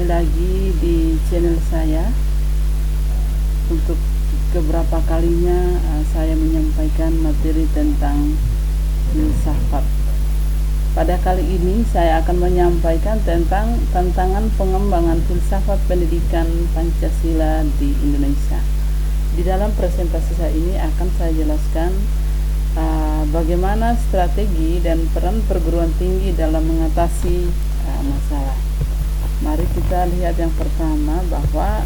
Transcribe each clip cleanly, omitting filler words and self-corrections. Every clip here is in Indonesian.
kembali lagi di channel saya. Untuk keberapa kalinya saya menyampaikan materi tentang filsafat. Pada kali ini saya akan menyampaikan tentang tantangan pengembangan filsafat pendidikan Pancasila di Indonesia. Di dalam presentasi saya ini akan saya jelaskan bagaimana strategi dan peran perguruan tinggi dalam mengatasi masalah. Mari kita lihat yang pertama bahwa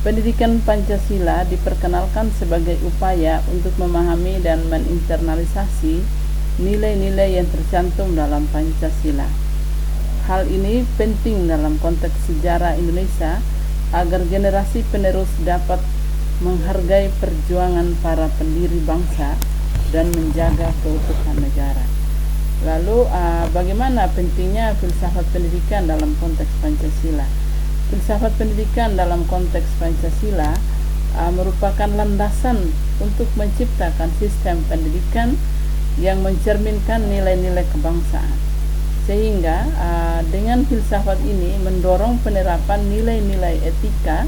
pendidikan Pancasila diperkenalkan sebagai upaya untuk memahami dan menginternalisasi nilai-nilai yang tercantum dalam Pancasila. Hal ini penting dalam konteks sejarah Indonesia agar generasi penerus dapat menghargai perjuangan para pendiri bangsa dan menjaga keutuhan negara. Lalu bagaimana pentingnya filsafat pendidikan dalam konteks Pancasila? Filsafat pendidikan dalam konteks Pancasila merupakan landasan untuk menciptakan sistem pendidikan yang mencerminkan nilai-nilai kebangsaan. Sehingga dengan filsafat ini mendorong penerapan nilai-nilai etika,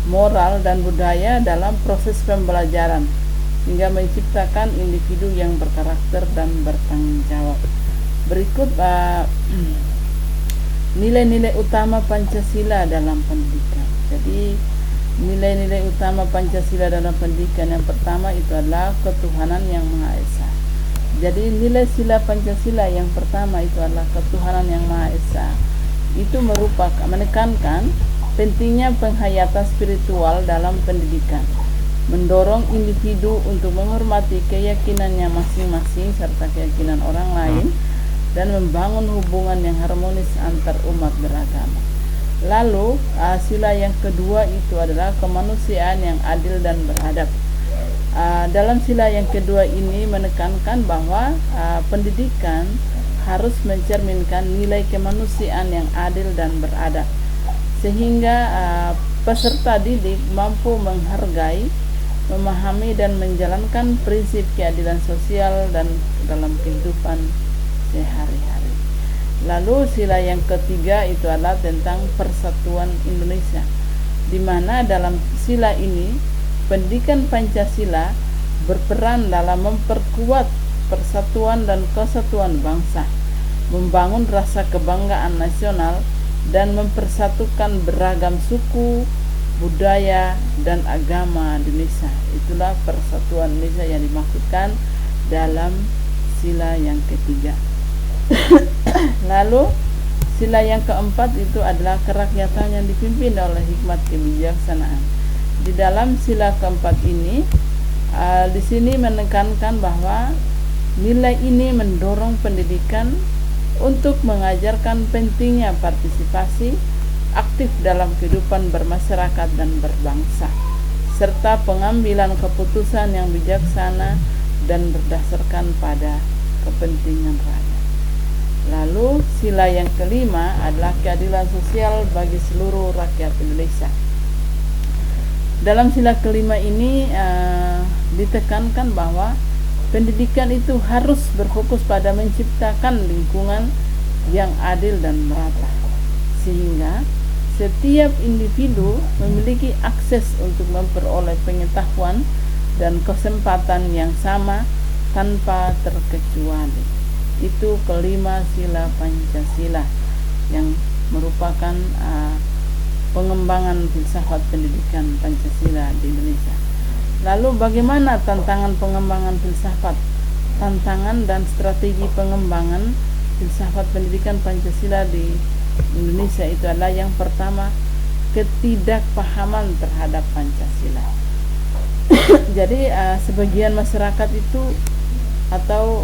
moral, dan budaya dalam proses pembelajaran, hingga menciptakan individu yang berkarakter dan bertanggung jawab. Berikut nilai-nilai utama Pancasila dalam pendidikan. Jadi nilai-nilai utama Pancasila dalam pendidikan yang pertama itu adalah ketuhanan yang Maha Esa. Jadi nilai sila Pancasila yang pertama itu adalah ketuhanan yang Maha Esa. Itu menekankan pentingnya penghayatan spiritual dalam pendidikan, mendorong individu untuk menghormati keyakinannya masing-masing serta keyakinan orang lain, dan membangun hubungan yang harmonis antar umat beragama. Lalu sila yang kedua itu adalah kemanusiaan yang adil dan beradab. Dalam sila yang kedua ini menekankan bahwa pendidikan harus mencerminkan nilai kemanusiaan yang adil dan beradab, sehingga peserta didik mampu menghargai, memahami, dan menjalankan prinsip keadilan sosial dan dalam kehidupan sehari-hari. Lalu sila yang ketiga itu adalah tentang persatuan Indonesia, di mana dalam sila ini pendidikan Pancasila berperan dalam memperkuat persatuan dan kesatuan bangsa, membangun rasa kebanggaan nasional, dan mempersatukan beragam suku, budaya, dan agama di Indonesia. Itulah persatuan Indonesia yang dimaksudkan dalam sila yang ketiga. Lalu sila yang keempat itu adalah kerakyatan yang dipimpin oleh hikmat kebijaksanaan. Di dalam sila keempat ini di sini menekankan bahwa nilai ini mendorong pendidikan untuk mengajarkan pentingnya partisipasi aktif dalam kehidupan bermasyarakat dan berbangsa, serta pengambilan keputusan yang bijaksana dan berdasarkan pada kepentingan rakyat. Lalu sila yang kelima adalah keadilan sosial bagi seluruh rakyat Indonesia. Dalam sila kelima ini ditekankan bahwa pendidikan itu harus berfokus pada menciptakan lingkungan yang adil dan merata, sehingga setiap individu memiliki akses untuk memperoleh pengetahuan dan kesempatan yang sama tanpa terkecuali. Itu kelima sila Pancasila yang merupakan pengembangan filsafat pendidikan Pancasila di Indonesia. Lalu bagaimana tantangan pengembangan filsafat? Tantangan dan strategi pengembangan filsafat pendidikan Pancasila di Indonesia itu adalah yang pertama, ketidakpahaman terhadap Pancasila. Jadi sebagian masyarakat itu atau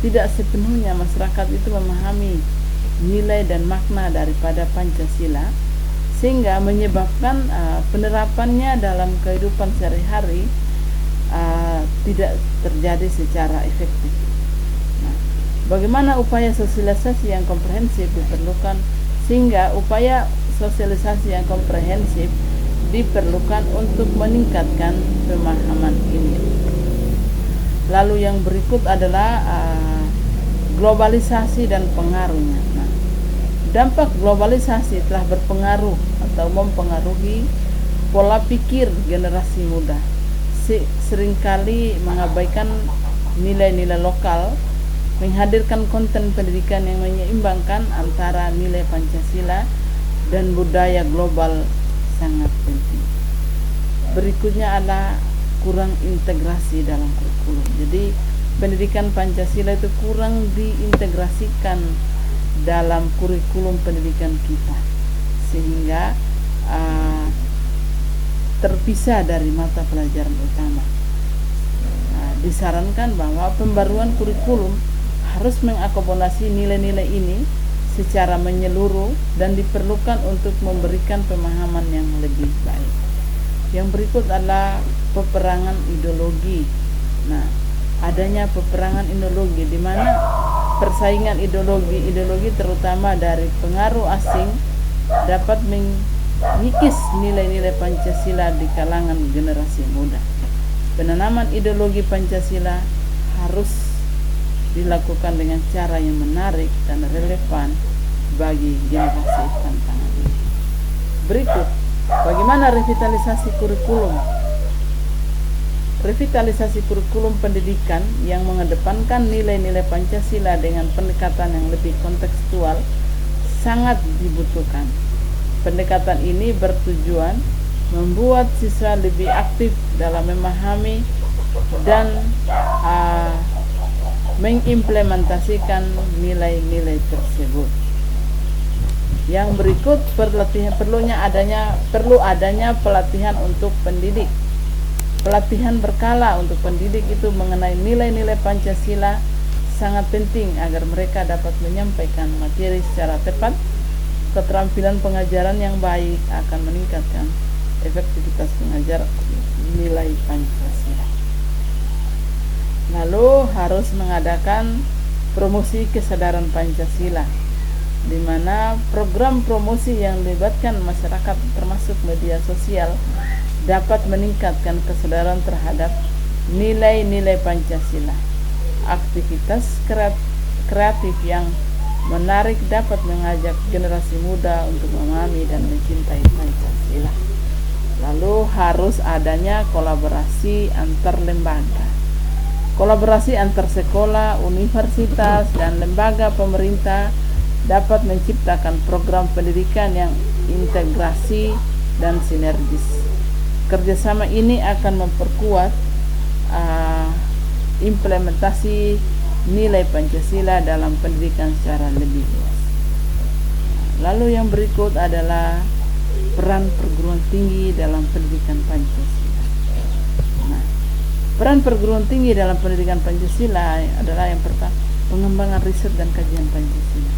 tidak sepenuhnya masyarakat itu memahami nilai dan makna daripada Pancasila, sehingga menyebabkan penerapannya dalam kehidupan sehari-hari tidak terjadi secara efektif. Nah, bagaimana upaya sosialisasi yang komprehensif diperlukan, sehingga upaya sosialisasi yang komprehensif diperlukan untuk meningkatkan pemahaman ini. Lalu yang berikut adalah globalisasi dan pengaruhnya. Nah, Dampak globalisasi telah berpengaruh atau mempengaruhi pola pikir generasi muda. Seringkali mengabaikan nilai-nilai lokal, menghadirkan konten pendidikan yang menyeimbangkan antara nilai Pancasila dan budaya global sangat penting. Berikutnya adalah kurang integrasi dalam kurikulum. Jadi pendidikan Pancasila itu kurang diintegrasikan dalam kurikulum pendidikan kita, sehingga terpisah dari mata pelajaran utama. Disarankan bahwa pembaruan kurikulum harus mengakomodasi nilai-nilai ini secara menyeluruh dan diperlukan untuk memberikan pemahaman yang lebih baik. Yang berikut adalah peperangan ideologi. Adanya peperangan ideologi di mana persaingan ideologi terutama dari pengaruh asing dapat mengikis nilai-nilai Pancasila di kalangan generasi muda. Penanaman ideologi Pancasila harus dilakukan dengan cara yang menarik dan relevan bagi generasi tantangan ini. Berikut, bagaimana revitalisasi kurikulum? Revitalisasi kurikulum pendidikan yang mengedepankan nilai-nilai Pancasila dengan pendekatan yang lebih kontekstual sangat dibutuhkan. Pendekatan ini bertujuan membuat siswa lebih aktif dalam memahami dan mengimplementasikan nilai-nilai tersebut. Yang berikut, perlu adanya pelatihan untuk pendidik. Pelatihan berkala untuk pendidik itu mengenai nilai-nilai Pancasila sangat penting agar mereka dapat menyampaikan materi secara tepat. Keterampilan pengajaran yang baik akan meningkatkan efektivitas pengajar nilai Pancasila. Lalu harus mengadakan promosi kesadaran Pancasila, di mana program promosi yang melibatkan masyarakat termasuk media sosial dapat meningkatkan kesadaran terhadap nilai-nilai Pancasila. Aktivitas kreatif yang menarik dapat mengajak generasi muda untuk memahami dan mencintai Pancasila. Lalu harus adanya kolaborasi antar lembaga. Kolaborasi antar sekolah, universitas, dan lembaga pemerintah dapat menciptakan program pendidikan yang integrasi dan sinergis. Kerjasama ini akan memperkuat implementasi nilai Pancasila dalam pendidikan secara lebih luas. Lalu yang berikut adalah peran perguruan tinggi dalam pendidikan Pancasila. Peran perguruan tinggi dalam pendidikan Pancasila adalah yang pertama, pengembangan riset dan kajian Pancasila.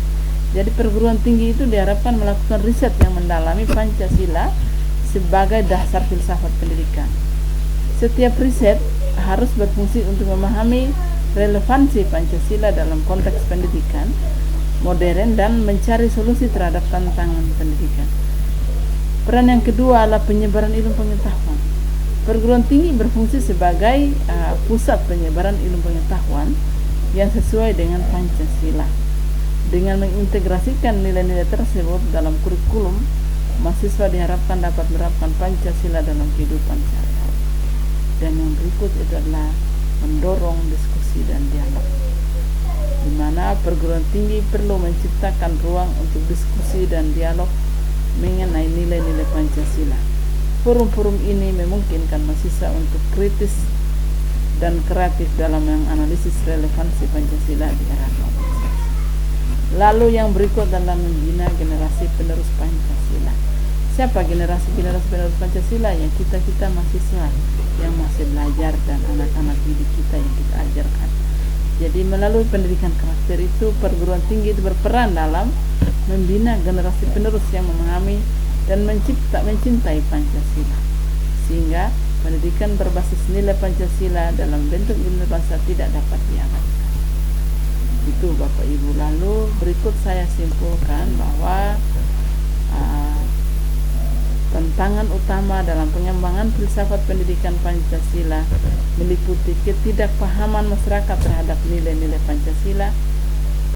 Jadi perguruan tinggi itu diharapkan melakukan riset yang mendalami Pancasila sebagai dasar filsafat pendidikan. Setiap riset harus berfungsi untuk memahami relevansi Pancasila dalam konteks pendidikan modern dan mencari solusi terhadap tantangan pendidikan. Peran yang kedua adalah penyebaran ilmu pengetahuan. Perguruan tinggi berfungsi sebagai pusat penyebaran ilmu pengetahuan yang sesuai dengan Pancasila. Dengan mengintegrasikan nilai-nilai tersebut dalam kurikulum, mahasiswa diharapkan dapat menerapkan Pancasila dalam kehidupan sehari-hari. Dan yang berikut itu adalah mendorong diskusi dan dialog, di mana perguruan tinggi perlu menciptakan ruang untuk diskusi dan dialog mengenai nilai-nilai Pancasila. Forum-forum ini memungkinkan mahasiswa untuk kritis dan kreatif dalam menganalisis relevansi Pancasila di era globalisasi. Lalu yang berikut adalah membina generasi penerus Pancasila. Siapa generasi penerus Pancasila? Ya kita mahasiswa yang masih belajar dan anak-anak didik kita yang kita ajarkan. Jadi melalui pendidikan karakter itu, perguruan tinggi itu berperan dalam membina generasi penerus yang memahami dan mencintai Pancasila, sehingga pendidikan berbasis nilai Pancasila dalam bentuk ilmu bangsa tidak dapat diabaikan. Itu Bapak Ibu. Lalu berikut saya simpulkan bahwa tantangan utama dalam pengembangan filsafat pendidikan Pancasila meliputi ketidakpahaman masyarakat terhadap nilai-nilai Pancasila,